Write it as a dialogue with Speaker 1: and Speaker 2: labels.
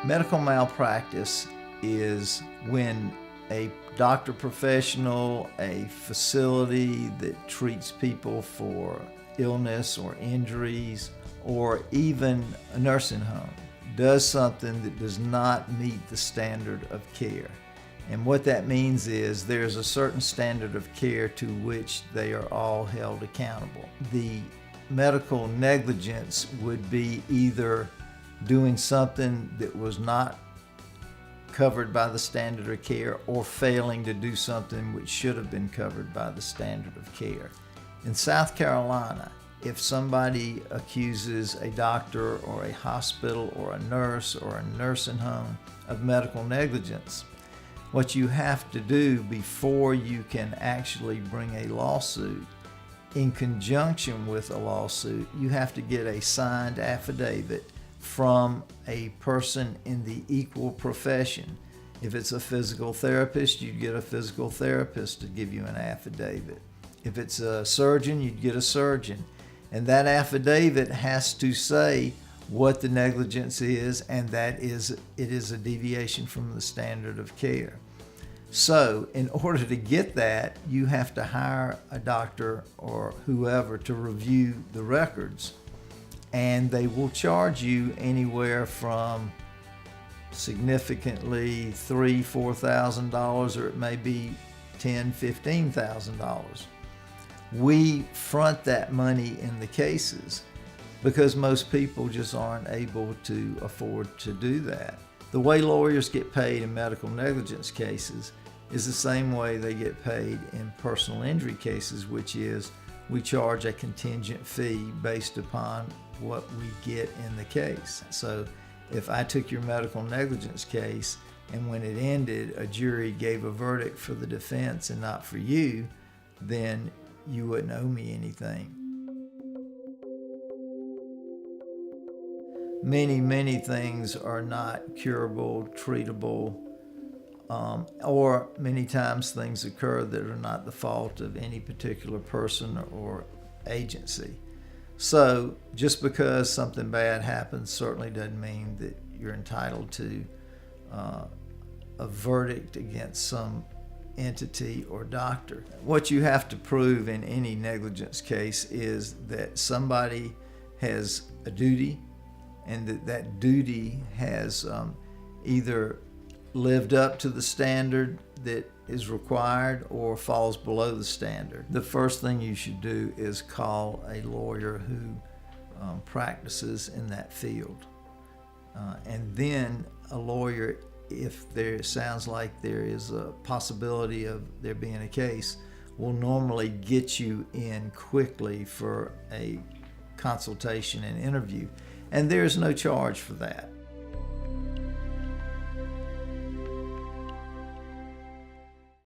Speaker 1: Medical malpractice is when a doctor professional, a facility that treats people for illness or injuries, or even a nursing home, does something that does not meet the standard of care. And what that means is there's a certain standard of care to which they are all held accountable. The medical negligence would be either doing something that was not covered by the standard of care or failing to do something which should have been covered by the standard of care. In South Carolina, if somebody accuses a doctor or a hospital or a nurse or a nursing home of medical negligence, what you have to do before you can actually bring a lawsuit, in conjunction with a lawsuit, you have to get a signed affidavit from a person in the equal profession. If it's a physical therapist, you'd get a physical therapist to give you an affidavit. If it's a surgeon, you'd get a surgeon. And that affidavit has to say what the negligence is, and that is, it is a deviation from the standard of care. So in order to get that, you have to hire a doctor or whoever to review the records, and they will charge you anywhere from significantly $3,000–$4,000, or it may be $10,000–$15,000. We front that money in the cases because most people just aren't able to afford to do that. The way lawyers get paid in medical negligence cases is the same way they get paid in personal injury cases, which is we charge a contingent fee based upon what we get in the case. So if I took your medical negligence case and when it ended, a jury gave a verdict for the defense and not for you, then you wouldn't owe me anything. Many things are not curable, treatable, or many times things occur that are not the fault of any particular person or agency. So just because something bad happens certainly doesn't mean that you're entitled to a verdict against some entity or doctor. What you have to prove in any negligence case is that somebody has a duty, and that duty has either lived up to the standard that is required or falls below the standard. The first thing you should do is call a lawyer who practices in that field. And then a lawyer, if there sounds like there is a possibility of there being a case, will normally get you in quickly for a consultation and interview. And there's no charge for that.